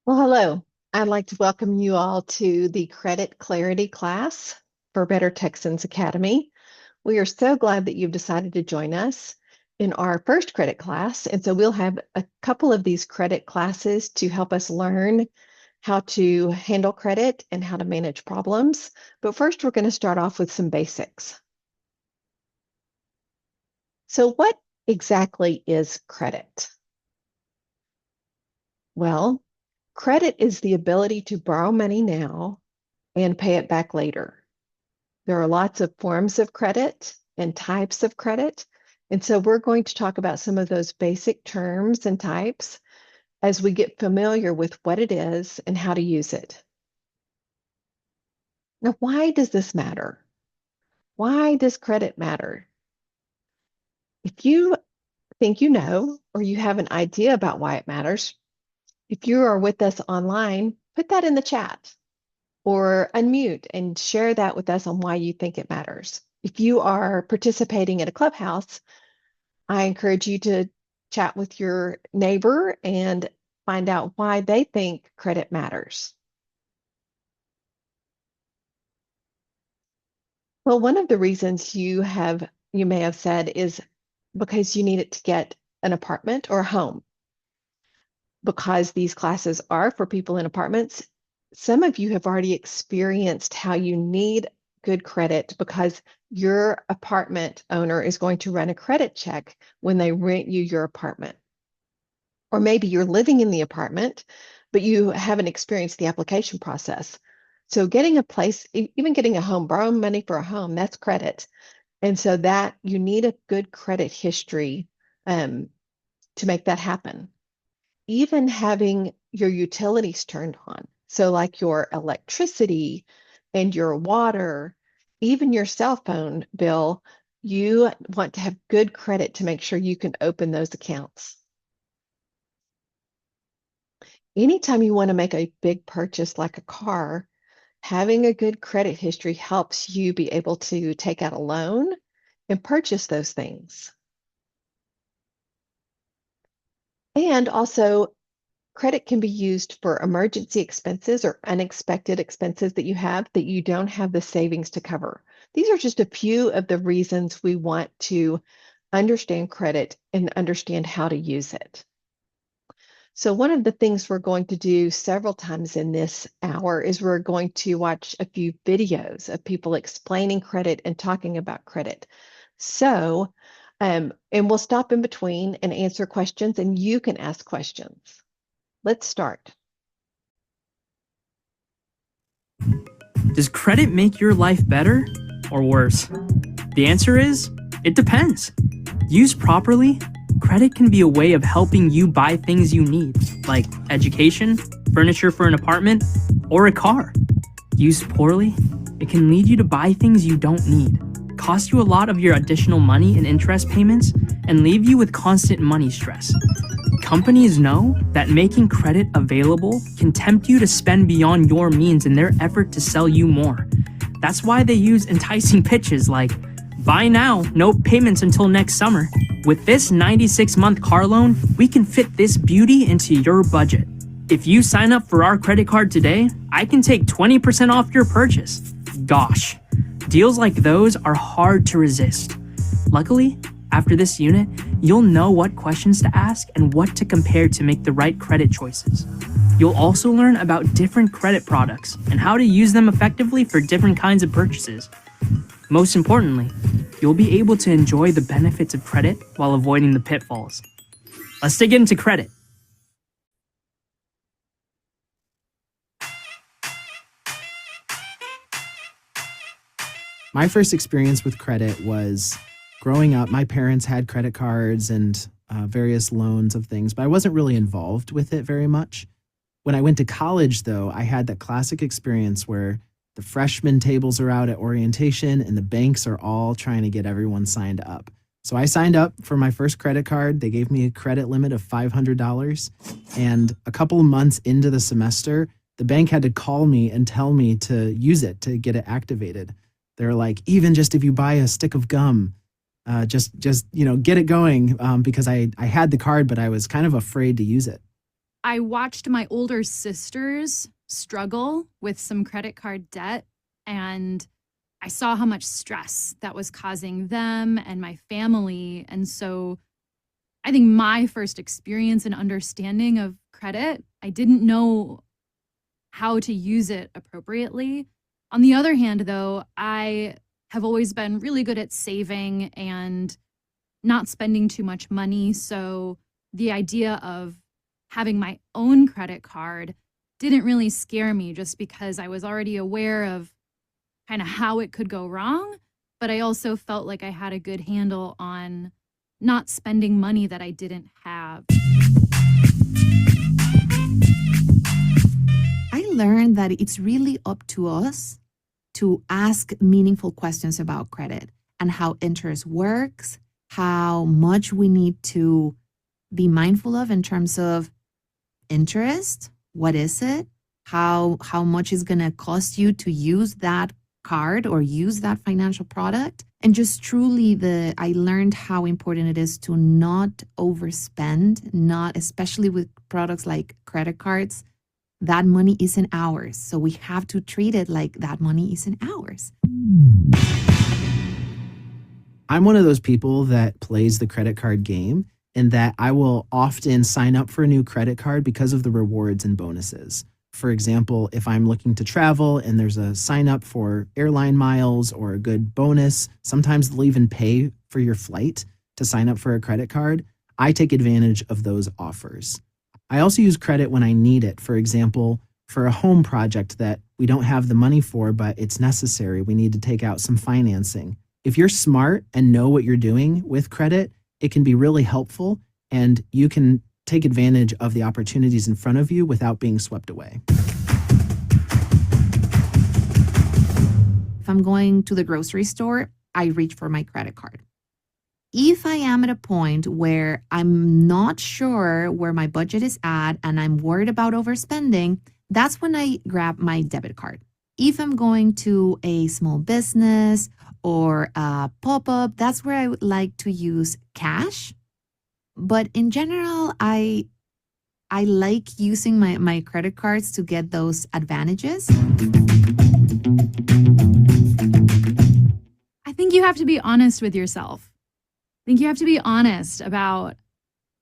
Well, hello. I'd like to welcome you all to the Credit Clarity class for Better Texans Academy. We are so glad that you've decided to join us in our first credit class. And so we'll have a couple of these credit classes to help us learn how to handle credit and how to manage problems. But first, we're going to start off with some basics. So, what exactly is credit? Well, credit is the ability to borrow money now and pay it back later. There are lots of forms of credit and types of credit. And so we're going to talk about some of those basic terms and types as we get familiar with what it is and how to use it. Now, why does this matter? Why does credit matter? If you think you know or you have an idea about why it matters, if you are with us online, put that in the chat or unmute and share that with us on why you think it matters. If you are participating in a clubhouse, I encourage you to chat with your neighbor and find out why they think credit matters. Well, one of the reasons you may have said is because you need it to get an apartment or a home. Because these classes are for people in apartments, some of you have already experienced how you need good credit because your apartment owner is going to run a credit check when they rent you your apartment. Or maybe you're living in the apartment, but you haven't experienced the application process. So getting a place, even getting a home, borrowing money for a home, that's credit. And so that you need a good credit history to make that happen. Even having your utilities turned on. So like your electricity and your water, even your cell phone bill, you want to have good credit to make sure you can open those accounts. Anytime you want to make a big purchase like a car, having a good credit history helps you be able to take out a loan and purchase those things. And also, credit can be used for emergency expenses or unexpected expenses that you have that you don't have the savings to cover. These are just a few of the reasons we want to understand credit and understand how to use it. So one of the things we're going to do several times in this hour is we're going to watch a few videos of people explaining credit and talking about credit. So, and we'll stop in between and answer questions, and you can ask questions. Let's start. Does credit make your life better or worse? The answer is, it depends. Used properly, credit can be a way of helping you buy things you need, like education, furniture for an apartment, or a car. Used poorly, it can lead you to buy things you don't need, cost you a lot of your additional money in interest payments, and leave you with constant money stress. Companies know that making credit available can tempt you to spend beyond your means in their effort to sell you more. That's why they use enticing pitches like, buy now, no payments until next summer. With this 96-month car loan, we can fit this beauty into your budget. If you sign up for our credit card today, I can take 20% off your purchase. Gosh, deals like those are hard to resist. Luckily, after this unit, you'll know what questions to ask and what to compare to make the right credit choices. You'll also learn about different credit products and how to use them effectively for different kinds of purchases. Most importantly, you'll be able to enjoy the benefits of credit while avoiding the pitfalls. Let's dig into credit. My first experience with credit was growing up. My parents had credit cards and various loans of things, but I wasn't really involved with it very much. When I went to college, though, I had that classic experience where the freshman tables are out at orientation and the banks are all trying to get everyone signed up. So I signed up for my first credit card. They gave me a credit limit of $500. And a couple of months into the semester, the bank had to call me and tell me to use it to get it activated. They're like, even just if you buy a stick of gum, just get it going, because I had the card, but I was kind of afraid to use it. I watched my older sisters struggle with some credit card debt, and I saw how much stress that was causing them and my family. And so I think my first experience and understanding of credit, I didn't know how to use it appropriately. On the other hand, though, I have always been really good at saving and not spending too much money. So the idea of having my own credit card didn't really scare me just because I was already aware of kind of how it could go wrong. But I also felt like I had a good handle on not spending money that I didn't have. I learned that it's really up to us to ask meaningful questions about credit and how interest works, how much we need to be mindful of in terms of interest. What is it? How much is going to cost you to use that card or use that financial product? And just truly I learned how important it is to not overspend, not especially with products like credit cards. That money isn't ours. So we have to treat it like that money isn't ours. I'm one of those people that plays the credit card game, and that I will often sign up for a new credit card because of the rewards and bonuses. For example, if I'm looking to travel and there's a sign up for airline miles or a good bonus, sometimes they'll even pay for your flight to sign up for a credit card. I take advantage of those offers. I also use credit when I need it. For example, for a home project that we don't have the money for, but it's necessary. We need to take out some financing. If you're smart and know what you're doing with credit, it can be really helpful, and you can take advantage of the opportunities in front of you without being swept away. If I'm going to the grocery store, I reach for my credit card. If I am at a point where I'm not sure where my budget is at and I'm worried about overspending, that's when I grab my debit card. If I'm going to a small business or a pop-up, that's where I would like to use cash. But in general, I like using my credit cards to get those advantages. I think you have to be honest with yourself. I think you have to be honest about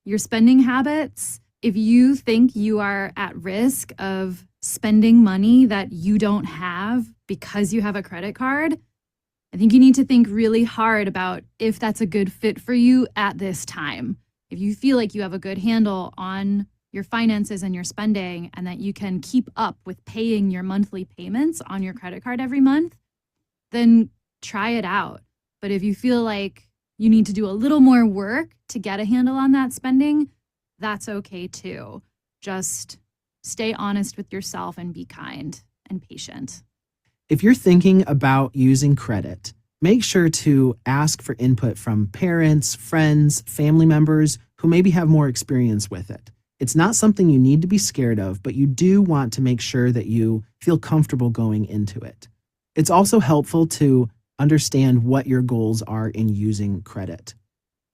your spending habits. If you think you are at risk of spending money that you don't have because you have a credit card, I think you need to think really hard about if that's a good fit for you at this time. If you feel like you have a good handle on your finances and your spending and that you can keep up with paying your monthly payments on your credit card every month, then try it out. But if you feel like you need to do a little more work to get a handle on that spending, that's okay too. Just stay honest with yourself and be kind and patient. If you're thinking about using credit, make sure to ask for input from parents, friends, family members who maybe have more experience with it. It's not something you need to be scared of, but you do want to make sure that you feel comfortable going into it. It's also helpful to understand what your goals are in using credit.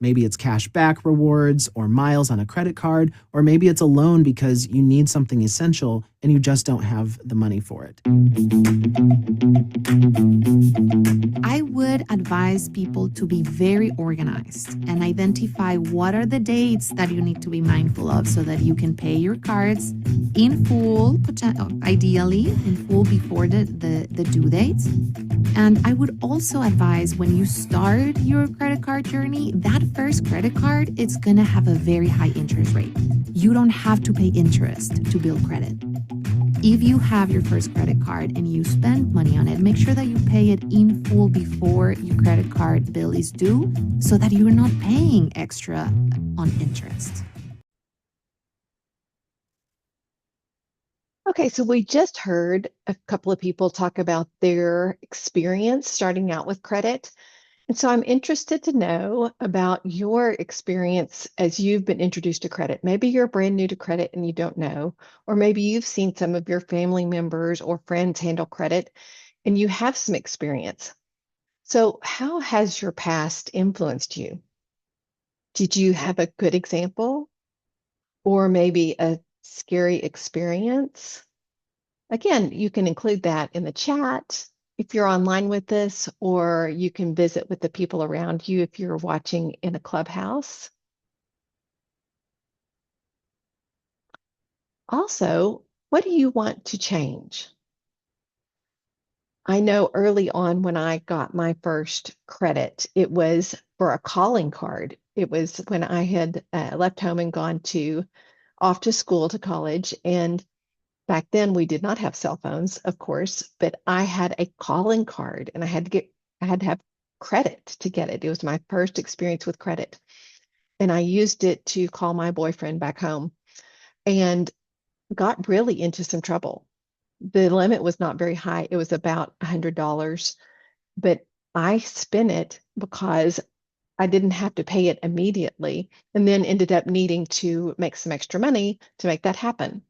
Maybe it's cash back rewards or miles on a credit card, or maybe it's a loan because you need something essential and you just don't have the money for it. I would advise people to be very organized and identify what are the dates that you need to be mindful of so that you can pay your cards in full, ideally in full before the due dates. And I would also advise when you start your credit card journey, that first credit card, it's going to have a very high interest rate. You don't have to pay interest to build credit. If you have your first credit card and you spend money on it, make sure that you pay it in full before your credit card bill is due so that you're not paying extra on interest. Okay, so we just heard a couple of people talk about their experience starting out with credit. And so I'm interested to know about your experience as you've been introduced to credit. Maybe you're brand new to credit and you don't know, or maybe you've seen some of your family members or friends handle credit and you have some experience. So how has your past influenced you? Did you have a good example or maybe a scary experience, again, you can include that in the chat if you're online with this, or you can visit with the people around you if you're watching in a clubhouse. Also, what do you want to change? I know early on when I got my first credit, it was for a calling card. It was when I had left home and gone off to school to college. And back then we did not have cell phones, of course, but I had a calling card and I had to have credit to get it. It was my first experience with credit. And I used it to call my boyfriend back home and got really into some trouble. The limit was not very high. It was about $100, but I spent it because I didn't have to pay it immediately and then ended up needing to make some extra money to make that happen.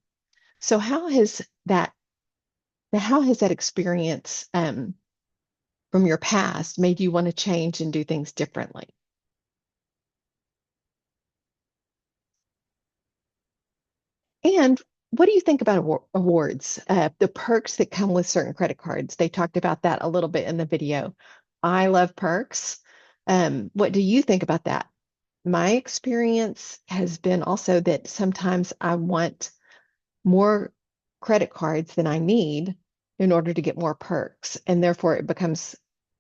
So how has that experience from your past made you want to change and do things differently? And what do you think about awards, the perks that come with certain credit cards? They talked about that a little bit in the video. I love perks. What do you think about that? My experience has been also that sometimes I want more credit cards than I need in order to get more perks, and therefore it becomes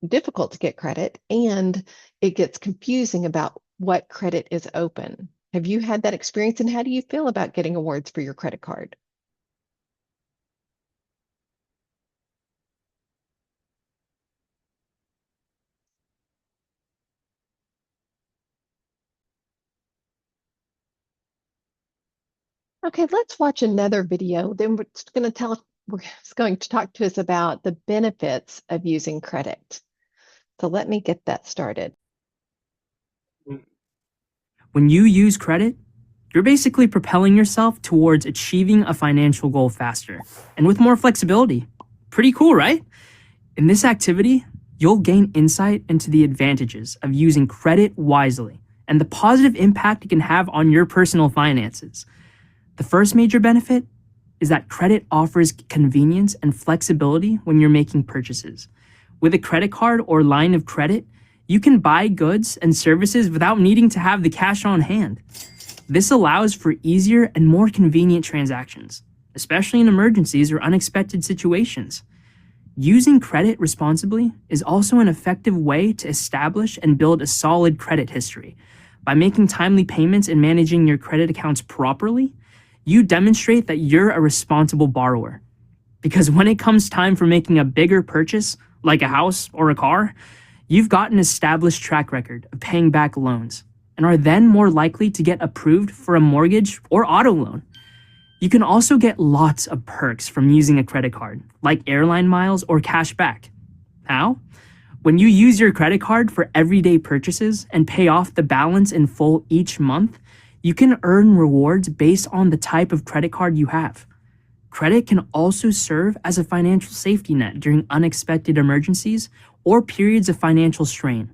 difficult to get credit and it gets confusing about what credit is open. Have you had that experience, and how do you feel about getting awards for your credit card? Okay, let's watch another video. Then we're going to talk to us about the benefits of using credit. So let me get that started. When you use credit, you're basically propelling yourself towards achieving a financial goal faster and with more flexibility. Pretty cool, right? In this activity, you'll gain insight into the advantages of using credit wisely and the positive impact it can have on your personal finances. The first major benefit is that credit offers convenience and flexibility when you're making purchases. With a credit card or line of credit, you can buy goods and services without needing to have the cash on hand. This allows for easier and more convenient transactions, especially in emergencies or unexpected situations. Using credit responsibly is also an effective way to establish and build a solid credit history. By making timely payments and managing your credit accounts properly, you demonstrate that you're a responsible borrower. Because when it comes time for making a bigger purchase, like a house or a car, you've got an established track record of paying back loans and are then more likely to get approved for a mortgage or auto loan. You can also get lots of perks from using a credit card, like airline miles or cash back. How? When you use your credit card for everyday purchases and pay off the balance in full each month, you can earn rewards based on the type of credit card you have. Credit can also serve as a financial safety net during unexpected emergencies or periods of financial strain.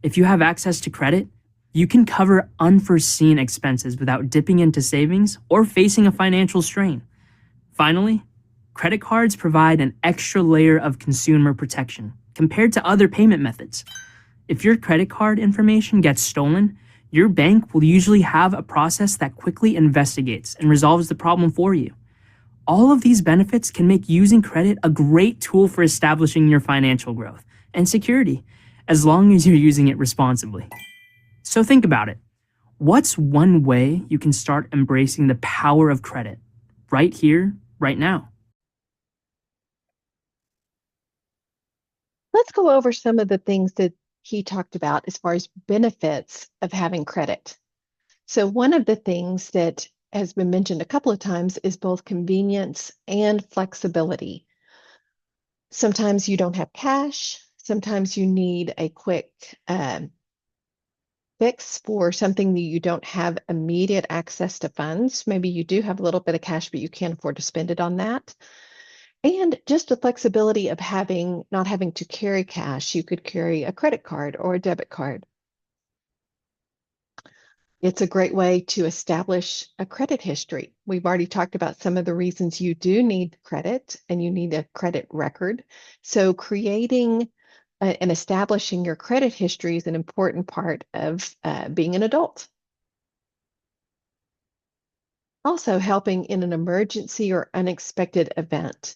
If you have access to credit, you can cover unforeseen expenses without dipping into savings or facing a financial strain. Finally, credit cards provide an extra layer of consumer protection compared to other payment methods. If your credit card information gets stolen, your bank will usually have a process that quickly investigates and resolves the problem for you. All of these benefits can make using credit a great tool for establishing your financial growth and security, as long as you're using it responsibly. So think about it. What's one way you can start embracing the power of credit right here, right now? Let's go over some of the things that he talked about as far as benefits of having credit. So one of the things that has been mentioned a couple of times is both convenience and flexibility. Sometimes you don't have cash. Sometimes you need a quick fix for something that you don't have immediate access to funds. Maybe you do have a little bit of cash, but you can't afford to spend it on that. And just the flexibility of not having to carry cash. You could carry a credit card or a debit card. It's a great way to establish a credit history. We've already talked about some of the reasons you do need credit and you need a credit record. So creating and establishing your credit history is an important part of being an adult. Also helping in an emergency or unexpected event.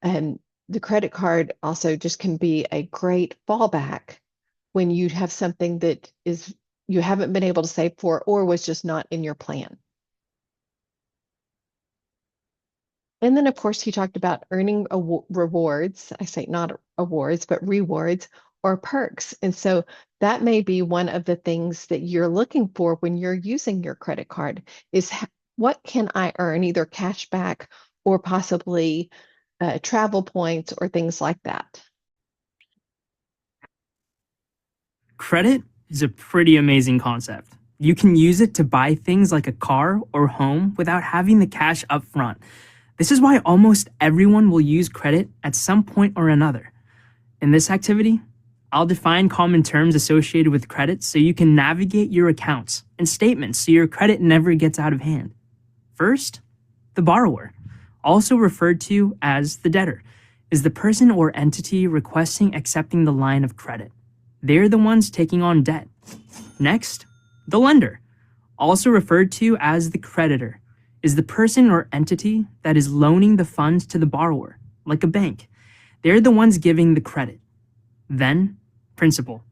And the credit card also just can be a great fallback when you have something that is you haven't been able to save for or was just not in your plan. And then, of course, he talked about earning rewards. I say not awards, but rewards or perks. And so that may be one of the things that you're looking for when you're using your credit card is what can I earn, either cash back or possibly travel points or things like that. Credit is a pretty amazing concept. You can use it to buy things like a car or home without having the cash up front. This is why almost everyone will use credit at some point or another. In this activity, I'll define common terms associated with credit so you can navigate your accounts and statements so your credit never gets out of hand. First, the borrower, also referred to as the debtor, is the person or entity requesting accepting the line of credit. They're the ones taking on debt. Next, the lender, also referred to as the creditor, is the person or entity that is loaning the funds to the borrower, like a bank. They're the ones giving the credit. Then, principal,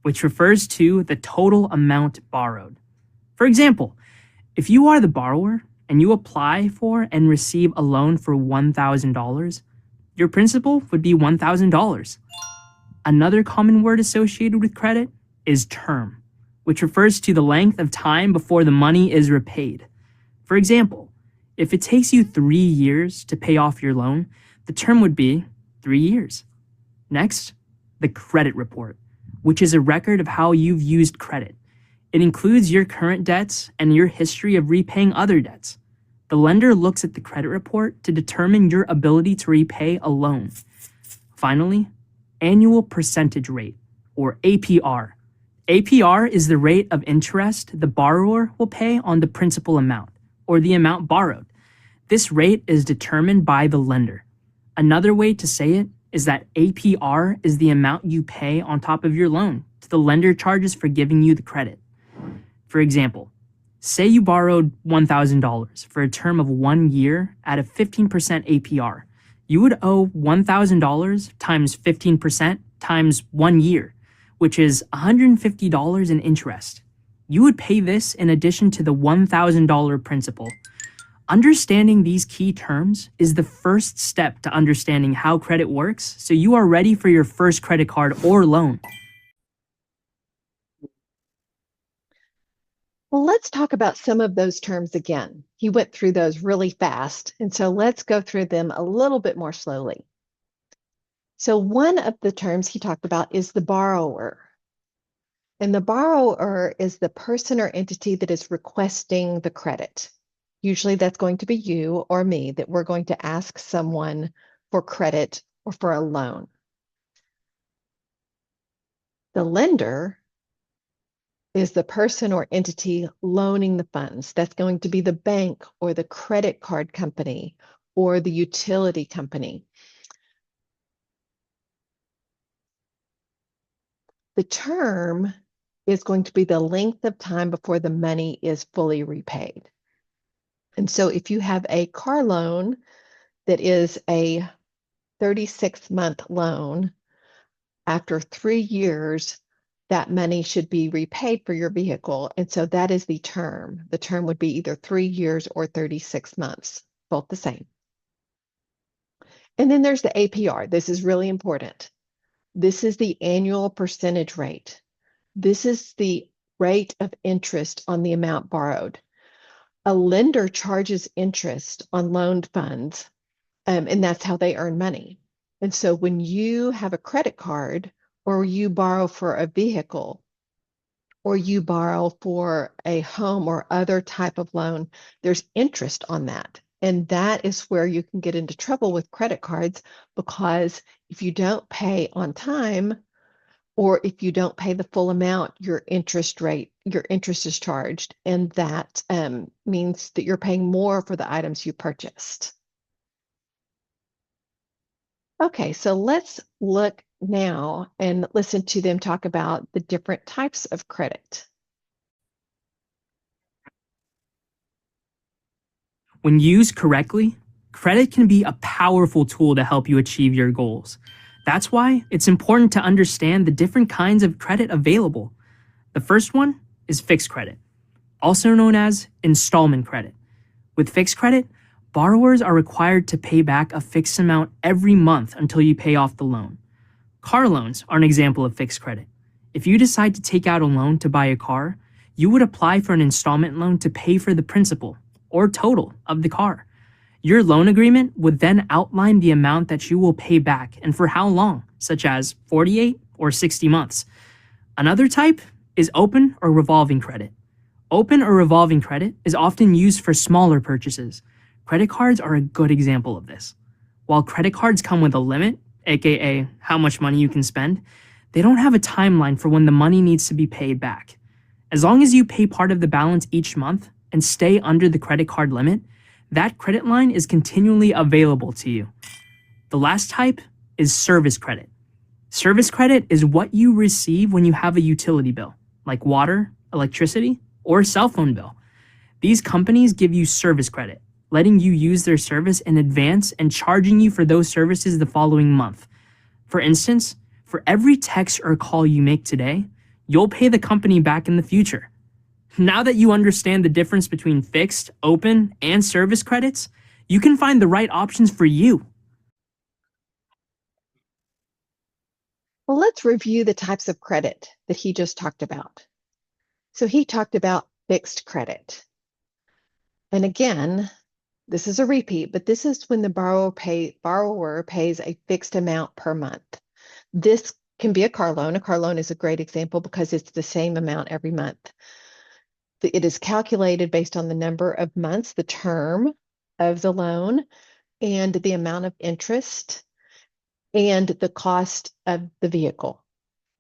which refers to the total amount borrowed. For example, if you are the borrower and you apply for and receive a loan for $1,000, your principal would be $1,000. Another common word associated with credit is term, which refers to the length of time before the money is repaid. For example, if it takes you 3 years to pay off your loan, the term would be 3 years. Next, the credit report, which is a record of how you've used credit. It includes your current debts and your history of repaying other debts. The lender looks at the credit report to determine your ability to repay a loan. Finally, annual percentage rate, or APR. APR is the rate of interest the borrower will pay on the principal amount, or the amount borrowed. This rate is determined by the lender. Another way to say it is that APR is the amount you pay on top of your loan to the lender charges for giving you the credit. For example, say you borrowed $1,000 for a term of 1 year at a 15% APR. You would owe $1,000 times 15% times 1 year, which is $150 in interest. You would pay this in addition to the $1,000 principal. Understanding these key terms is the first step to understanding how credit works so you are ready for your first credit card or loan. Well, let's talk about some of those terms again. He went through those really fast, and so let's go through them a little bit more slowly. So one of the terms he talked about is the borrower. And the borrower is the person or entity that is requesting the credit. Usually that's going to be you or me, that we're going to ask someone for credit or for a loan. The lender is the person or entity loaning the funds. That's going to be the bank or the credit card company or the utility company. The term is going to be the length of time before the money is fully repaid. And so if you have a car loan that is a 36-month loan, after 3 years, that money should be repaid for your vehicle. And so that is the term. The term would be either 3 years or 36 months, both the same. And then there's the APR. This is really important. This is the annual percentage rate. This is the rate of interest on the amount borrowed. A lender charges interest on loaned funds, and that's how they earn money. And so when you have a credit card or you borrow for a vehicle or you borrow for a home or other type of loan, there's interest on that. And that is where you can get into trouble with credit cards, because if you don't pay on time or if you don't pay the full amount, your interest rate your interest is charged, and that means that you're paying more for the items you purchased. Okay, so let's look now and listen to them talk about the different types of credit. When used correctly, credit can be a powerful tool to help you achieve your goals. That's why it's important to understand the different kinds of credit available. The first one is fixed credit, also known as installment credit. With fixed credit, borrowers are required to pay back a fixed amount every month until you pay off the loan. Car loans are an example of fixed credit. If you decide to take out a loan to buy a car, you would apply for an installment loan to pay for the principal or total of the car. Your loan agreement would then outline the amount that you will pay back and for how long, such as 48 or 60 months. Another type is open or revolving credit. Open or revolving credit is often used for smaller purchases. Credit cards are a good example of this. While credit cards come with a limit, aka how much money you can spend, they don't have a timeline for when the money needs to be paid back. As long as you pay part of the balance each month and stay under the credit card limit, that credit line is continually available to you. The last type is service credit. Service credit is what you receive when you have a utility bill, like water, electricity, or a cell phone bill. These companies give you service credit, letting you use their service in advance and charging you for those services the following month. For instance, for every text or call you make today, you'll pay the company back in the future. Now that you understand the difference between fixed, open, and service credits, you can find the right options for you. Well, let's review the types of credit that he just talked about. So he talked about fixed credit. And again, this is a repeat, but this is when the borrower pays a fixed amount per month. This can be a car loan. A car loan is a great example because it's the same amount every month. It is calculated based on the number of months, the term of the loan, and the amount of interest and the cost of the vehicle.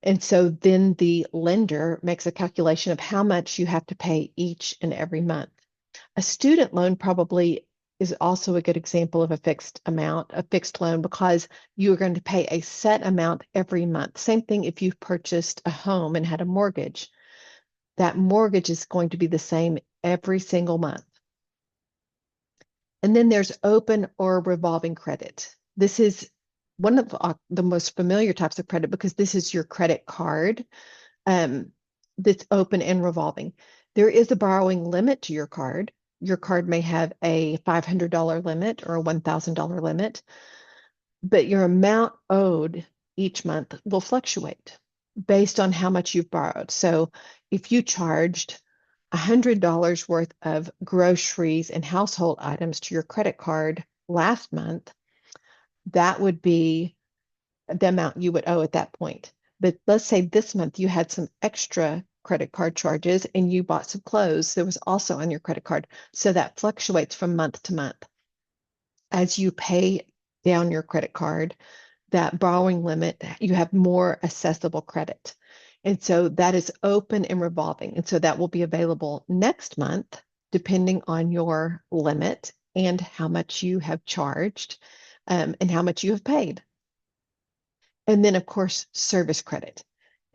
And so then the lender makes a calculation of how much you have to pay each and every month. A student loan probably is also a good example of a fixed amount, a fixed loan, because you are going to pay a set amount every month. Same thing if you've purchased a home and had a mortgage. That mortgage is going to be the same every single month. And then there's open or revolving credit. This is one of the most familiar types of credit because this is your credit card that's open and revolving. There is a borrowing limit to your card. Your card may have a $500 limit or a $1,000 limit, but your amount owed each month will fluctuate based on how much you've borrowed. So if you charged $100 worth of groceries and household items to your credit card last month, that would be the amount you would owe at that point. But let's say this month you had some extra credit card charges and you bought some clothes that was also on your credit card. So that fluctuates from month to month. As you pay down your credit card, that borrowing limit, you have more accessible credit. And so that is open and revolving. And so that will be available next month, depending on your limit and how much you have charged and how much you have paid. And then, of course, service credit.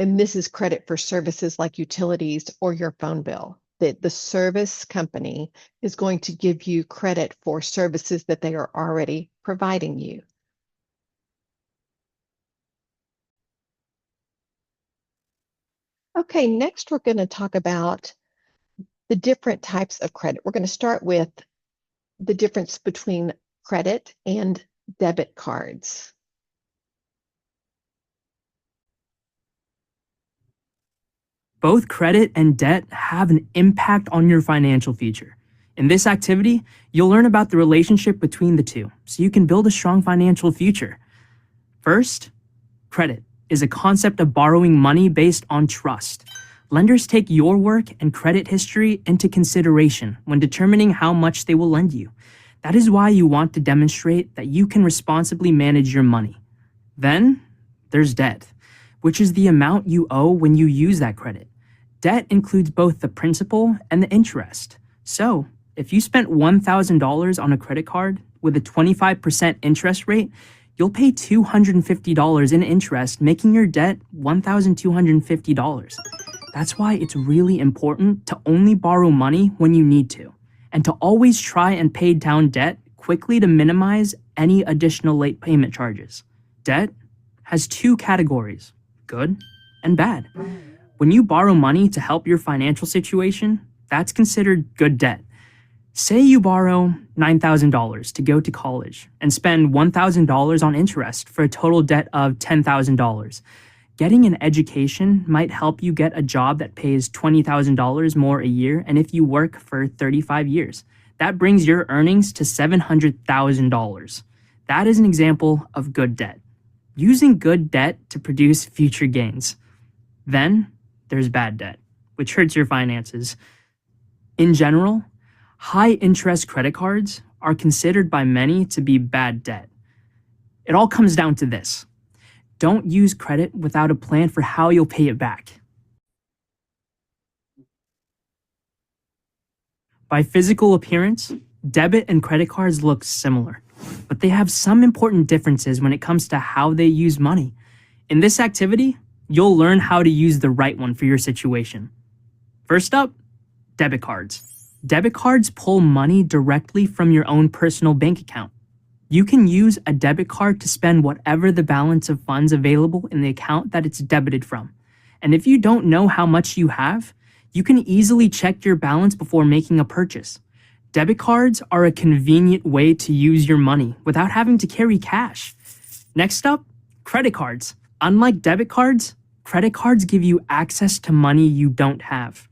And this is credit for services like utilities or your phone bill. That the service company is going to give you credit for services that they are already providing you. Okay, next we're going to talk about the different types of credit. We're going to start with the difference between credit and debit cards. Both credit and debt have an impact on your financial future. In this activity, you'll learn about the relationship between the two so you can build a strong financial future. First, credit is a concept of borrowing money based on trust. Lenders take your work and credit history into consideration when determining how much they will lend you. That is why you want to demonstrate that you can responsibly manage your money. Then, there's debt, which is the amount you owe when you use that credit. Debt includes both the principal and the interest. So, if you spent $1,000 on a credit card with a 25% interest rate, you'll pay $250 in interest, making your debt $1,250. That's why it's really important to only borrow money when you need to, and to always try and pay down debt quickly to minimize any additional late payment charges. Debt has two categories, good and bad. When you borrow money to help your financial situation, that's considered good debt. Say you borrow $9,000 to go to college and spend $1,000 on interest for a total debt of $10,000. Getting an education might help you get a job that pays $20,000 more a year, and if you work for 35 years, that brings your earnings to $700,000. That is an example of good debt. Using good debt to produce future gains. Then there's bad debt, which hurts your finances. In general, high-interest credit cards are considered by many to be bad debt. It all comes down to this. Don't use credit without a plan for how you'll pay it back. By physical appearance, debit and credit cards look similar, but they have some important differences when it comes to how they use money. In this activity, you'll learn how to use the right one for your situation. First up, debit cards. Debit cards pull money directly from your own personal bank account. You can use a debit card to spend whatever the balance of funds available in the account that it's debited from. And if you don't know how much you have, you can easily check your balance before making a purchase. Debit cards are a convenient way to use your money without having to carry cash. Next up, credit cards. Unlike debit cards, credit cards give you access to money you don't have.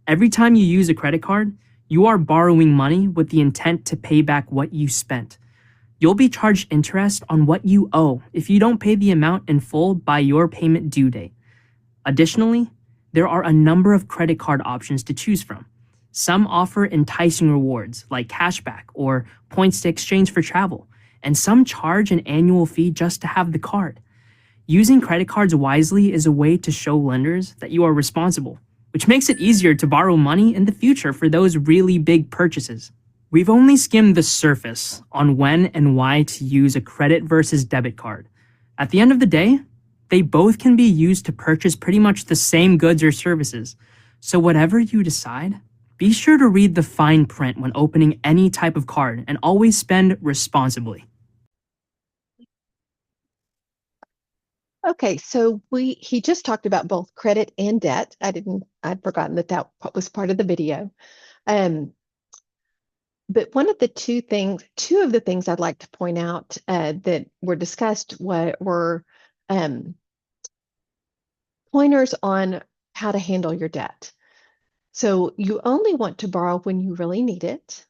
Every time you use a credit card, you are borrowing money with the intent to pay back what you spent. You'll be charged interest on what you owe if you don't pay the amount in full by your payment due date. Additionally, there are a number of credit card options to choose from. Some offer enticing rewards like cashback or points to exchange for travel, and some charge an annual fee just to have the card. Using credit cards wisely is a way to show lenders that you are responsible, which makes it easier to borrow money in the future for those really big purchases. We've only skimmed the surface on when and why to use a credit versus debit card. At the end of the day, they both can be used to purchase pretty much the same goods or services. So whatever you decide, be sure to read the fine print when opening any type of card and always spend responsibly. Okay, so he just talked about both credit and debt. I'd forgotten that was part of the video. But two of the things I'd like to point out that were discussed were pointers on how to handle your debt. So you only want to borrow when you really need it,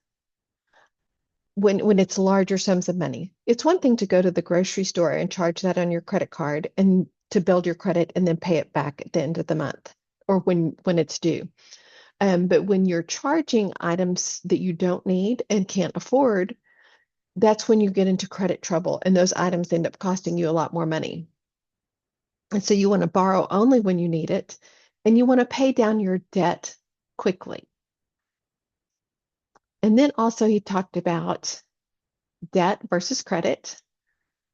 when it's larger sums of money. It's one thing to go to the grocery store and charge that on your credit card and to build your credit and then pay it back at the end of the month or when it's due. But when you're charging items that you don't need and can't afford, that's when you get into credit trouble, and those items end up costing you a lot more money. And so you want to borrow only when you need it, and you want to pay down your debt quickly. And then also he talked about debt versus credit.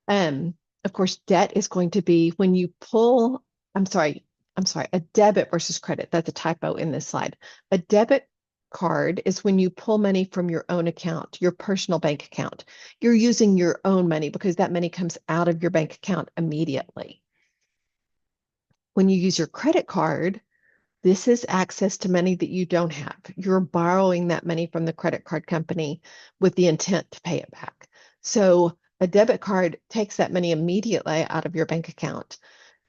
Of course, debt is going to be when you pull, a debit versus credit. That's a typo in this slide. A debit card is when you pull money from your own account, your personal bank account. You're using your own money because that money comes out of your bank account immediately. When you use your credit card, this is access to money that you don't have. You're borrowing that money from the credit card company with the intent to pay it back. So a debit card takes that money immediately out of your bank account,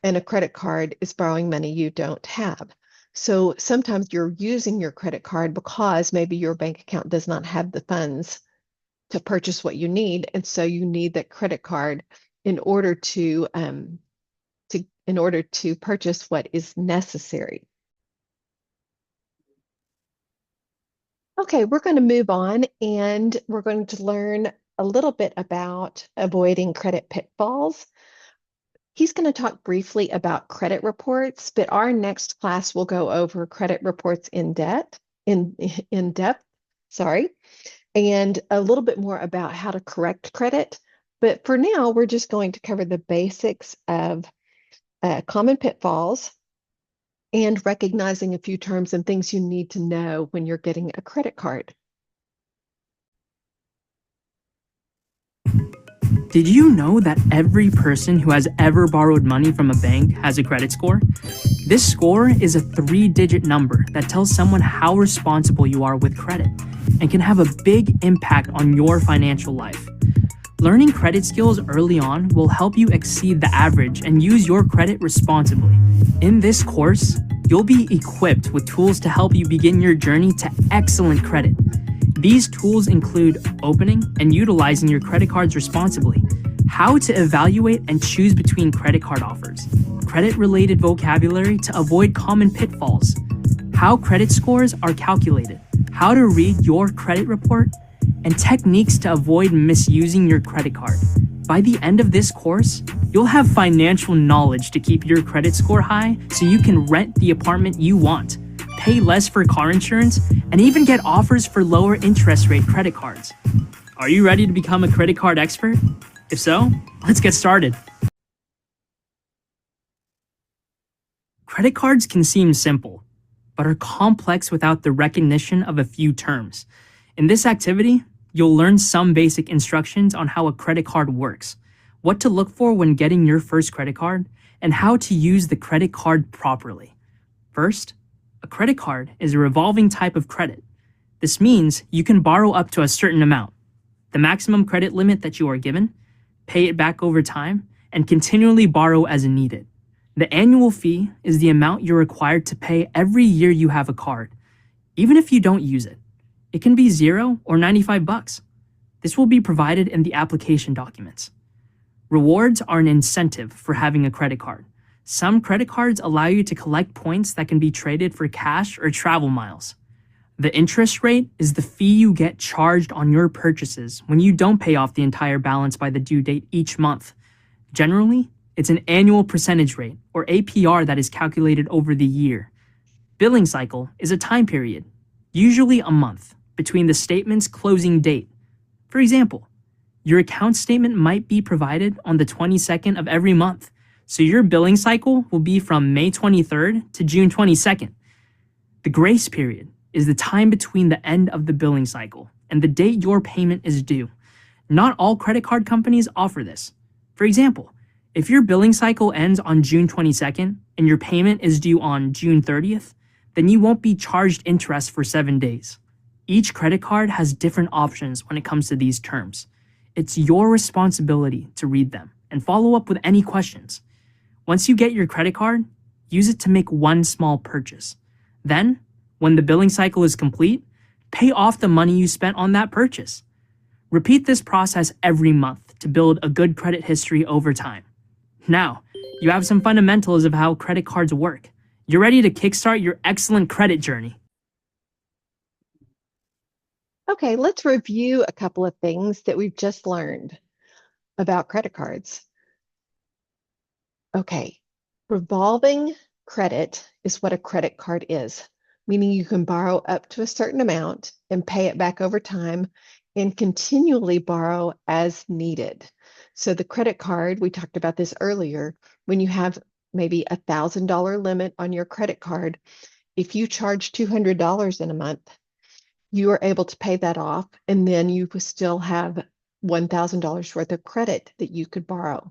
and a credit card is borrowing money you don't have. So sometimes you're using your credit card because maybe your bank account does not have the funds to purchase what you need, and so you need that credit card in order to purchase what is necessary. Okay, we're going to move on, and we're going to learn a little bit about avoiding credit pitfalls. He's going to talk briefly about credit reports, but our next class will go over credit reports in depth, sorry, and a little bit more about how to correct credit. But for now, we're just going to cover the basics of common pitfalls and recognizing a few terms and things you need to know when you're getting a credit card. Did you know that every person who has ever borrowed money from a bank has a credit score? This score is a 3-digit number that tells someone how responsible you are with credit and can have a big impact on your financial life. Learning credit skills early on will help you exceed the average and use your credit responsibly. In this course, you'll be equipped with tools to help you begin your journey to excellent credit. These tools include opening and utilizing your credit cards responsibly, how to evaluate and choose between credit card offers, credit-related vocabulary to avoid common pitfalls, how credit scores are calculated, how to read your credit report, and techniques to avoid misusing your credit card. By the end of this course, you'll have financial knowledge to keep your credit score high so you can rent the apartment you want, pay less for car insurance, and even get offers for lower interest rate credit cards. Are you ready to become a credit card expert? If so, let's get started. Credit cards can seem simple, but are complex without the recognition of a few terms. In this activity, you'll learn some basic instructions on how a credit card works, what to look for when getting your first credit card, and how to use the credit card properly. First, a credit card is a revolving type of credit. This means you can borrow up to a certain amount, the maximum credit limit that you are given, pay it back over time, and continually borrow as needed. The annual fee is the amount you're required to pay every year you have a card, even if you don't use it. It can be $0 or $95. This will be provided in the application documents. Rewards are an incentive for having a credit card. Some credit cards allow you to collect points that can be traded for cash or travel miles. The interest rate is the fee you get charged on your purchases when you don't pay off the entire balance by the due date each month. Generally, it's an annual percentage rate, or APR, that is calculated over the year. Billing cycle is a time period, usually a month, between the statement's closing date. For example, your account statement might be provided on the 22nd of every month, so your billing cycle will be from May 23rd to June 22nd. The grace period is the time between the end of the billing cycle and the date your payment is due. Not all credit card companies offer this. For example, if your billing cycle ends on June 22nd and your payment is due on June 30th, then you won't be charged interest for 7 days. Each credit card has different options when it comes to these terms. It's your responsibility to read them and follow up with any questions. Once you get your credit card, use it to make one small purchase. Then, when the billing cycle is complete, pay off the money you spent on that purchase. Repeat this process every month to build a good credit history over time. Now, you have some fundamentals of how credit cards work. You're ready to kickstart your excellent credit journey. Okay, let's review a couple of things that we've just learned about credit cards. Okay, revolving credit is what a credit card is, meaning you can borrow up to a certain amount and pay it back over time and continually borrow as needed. So the credit card, we talked about this earlier, when you have maybe $1,000 limit on your credit card, if you charge $200 in a month, you are able to pay that off, and then you will still have $1,000 worth of credit that you could borrow.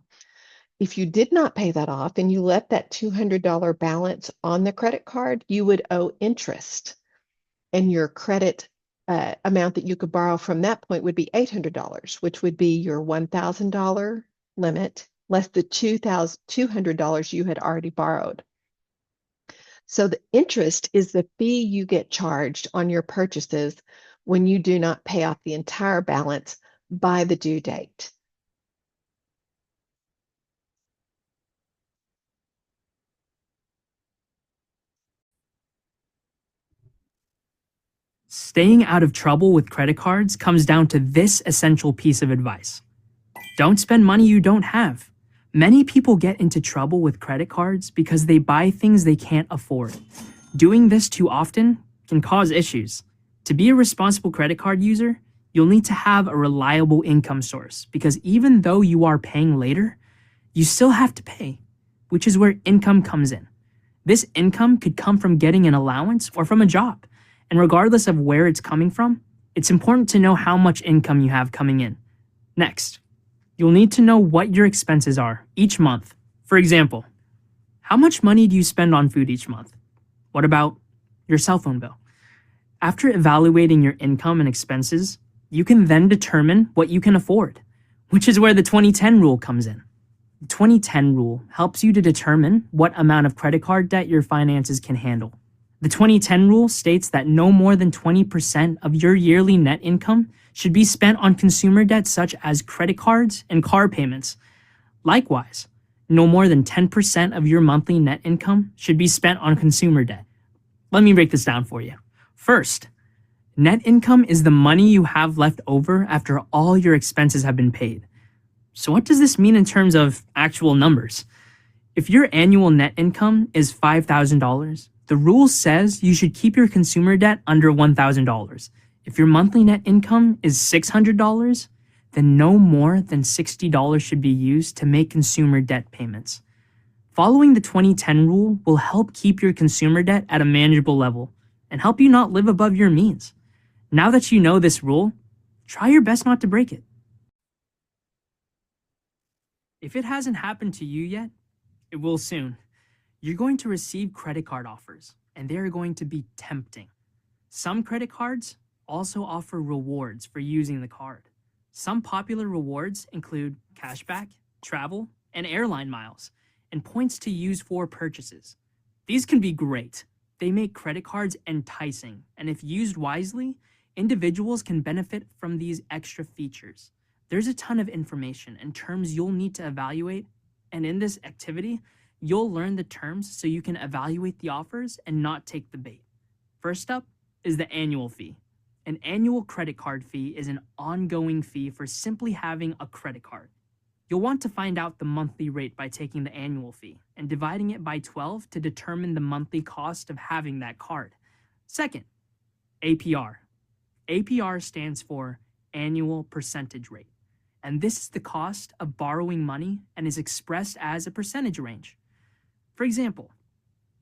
If you did not pay that off and you left that $200 balance on the credit card, you would owe interest, and your credit amount that you could borrow from that point would be $800, which would be your $1,000 limit less the $200 you had already borrowed. So the interest is the fee you get charged on your purchases when you do not pay off the entire balance by the due date. Staying out of trouble with credit cards comes down to this essential piece of advice. Don't spend money you don't have. Many people get into trouble with credit cards because they buy things they can't afford. Doing this too often can cause issues. To be a responsible credit card user, you'll need to have a reliable income source because even though you are paying later, you still have to pay, which is where income comes in. This income could come from getting an allowance or from a job, and regardless of where it's coming from, it's important to know how much income you have coming in. Next, you'll need to know what your expenses are each month. For example, how much money do you spend on food each month? What about your cell phone bill? After evaluating your income and expenses, you can then determine what you can afford, which is where the 2010 rule comes in. The 2010 rule helps you to determine what amount of credit card debt your finances can handle. The 2010 rule states that no more than 20% of your yearly net income should be spent on consumer debt such as credit cards and car payments. Likewise, no more than 10% of your monthly net income should be spent on consumer debt. Let me break this down for you. First, net income is the money you have left over after all your expenses have been paid. So what does this mean in terms of actual numbers? If your annual net income is $5,000, the rule says you should keep your consumer debt under $1,000. If your monthly net income is $600, then no more than $60 should be used to make consumer debt payments. Following the 2010 rule will help keep your consumer debt at a manageable level and help you not live above your means. Now that you know this rule, try your best not to break it. If it hasn't happened to you yet, it will soon. You're going to receive credit card offers, and they are going to be tempting. Some credit cards also offer rewards for using the card. Some popular rewards include cashback, travel, and airline miles, and points to use for purchases. These can be great. They make credit cards enticing, and if used wisely, individuals can benefit from these extra features. There's a ton of information and terms you'll need to evaluate, and in this activity, you'll learn the terms so you can evaluate the offers and not take the bait. First up is the annual fee. An annual credit card fee is an ongoing fee for simply having a credit card. You'll want to find out the monthly rate by taking the annual fee and dividing it by 12 to determine the monthly cost of having that card. Second, APR. APR stands for annual percentage rate, and this is the cost of borrowing money and is expressed as a percentage range. For example,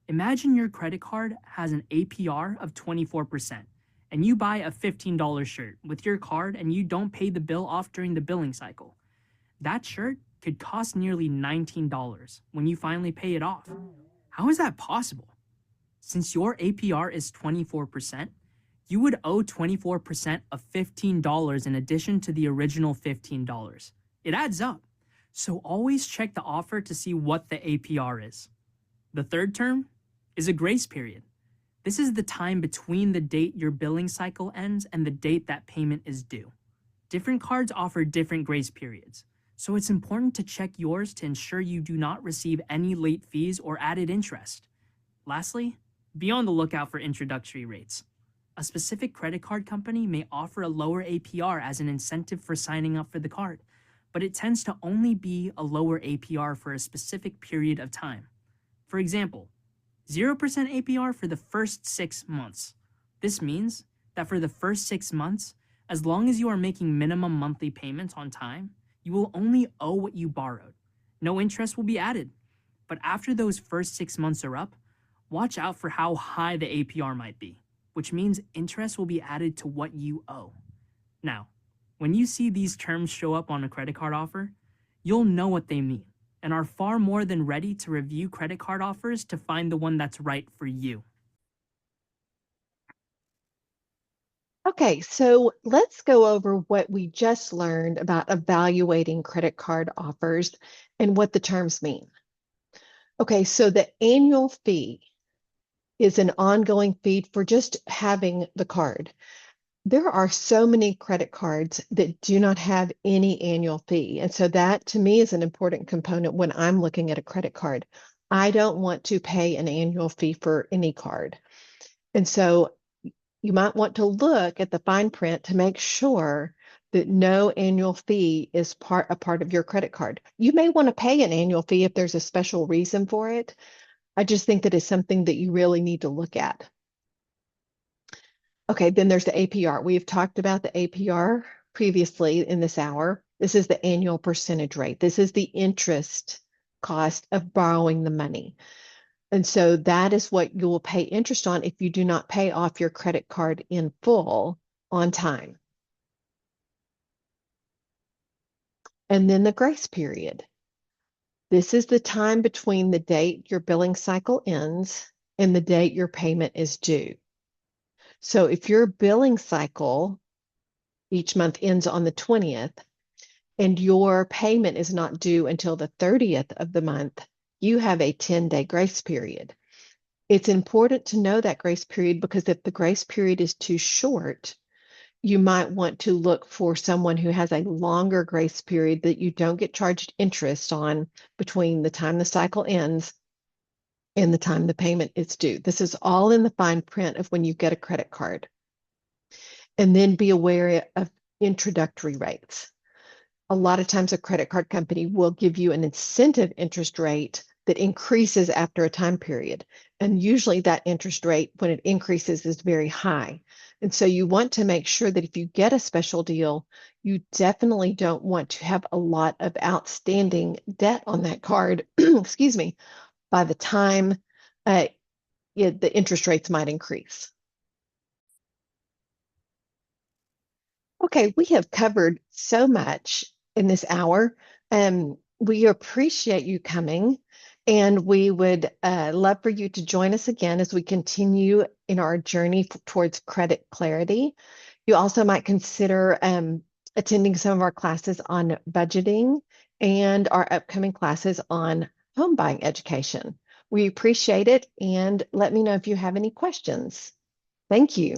imagine your credit card has an APR of 24%, and you buy a $15 shirt with your card and you don't pay the bill off during the billing cycle. That shirt could cost nearly $19 when you finally pay it off. How is that possible? Since your APR is 24%, you would owe 24% of $15 in addition to the original $15. It adds up. So always check the offer to see what the APR is. The third term is a grace period. This is the time between the date your billing cycle ends and the date that payment is due. Different cards offer different grace periods, so it's important to check yours to ensure you do not receive any late fees or added interest. Lastly, be on the lookout for introductory rates. A specific credit card company may offer a lower APR as an incentive for signing up for the card, but it tends to only be a lower APR for a specific period of time. For example, 0% APR for the first 6 months. This means that for the first 6 months, as long as you are making minimum monthly payments on time, you will only owe what you borrowed. No interest will be added. But after those first 6 months are up, watch out for how high the APR might be, which means interest will be added to what you owe. Now, when you see these terms show up on a credit card offer, you'll know what they mean and are far more than ready to review credit card offers to find the one that's right for you. Okay, so let's go over what we just learned about evaluating credit card offers and what the terms mean. Okay, so the annual fee is an ongoing fee for just having the card. There are so many credit cards that do not have any annual fee. And so that to me is an important component when I'm looking at a credit card. I don't want to pay an annual fee for any card. And so you might want to look at the fine print to make sure that no annual fee is a part of your credit card. You may want to pay an annual fee if there's a special reason for it. I just think that it's something that you really need to look at. Okay, then there's the APR. We've talked about the APR previously in this hour. This is the annual percentage rate. This is the interest cost of borrowing the money. And so that is what you will pay interest on if you do not pay off your credit card in full on time. And then the grace period. This is the time between the date your billing cycle ends and the date your payment is due. So if your billing cycle each month ends on the 20th and your payment is not due until the 30th of the month, you have a 10-day grace period. It's important to know that grace period because if the grace period is too short, you might want to look for someone who has a longer grace period that you don't get charged interest on between the time the cycle ends and the time the payment is due. This is all in the fine print of when you get a credit card. And then be aware of introductory rates. A lot of times a credit card company will give you an incentive interest rate that increases after a time period. And usually that interest rate, when it increases, is very high. And so you want to make sure that if you get a special deal, you definitely don't want to have a lot of outstanding debt on that card, excuse me, by the time the interest rates might increase. Okay, we have covered so much in this hour. We appreciate you coming, and we would love for you to join us again as we continue in our journey towards credit clarity. You also might consider attending some of our classes on budgeting and our upcoming classes on home buying education. We appreciate it, and let me know if you have any questions. Thank you.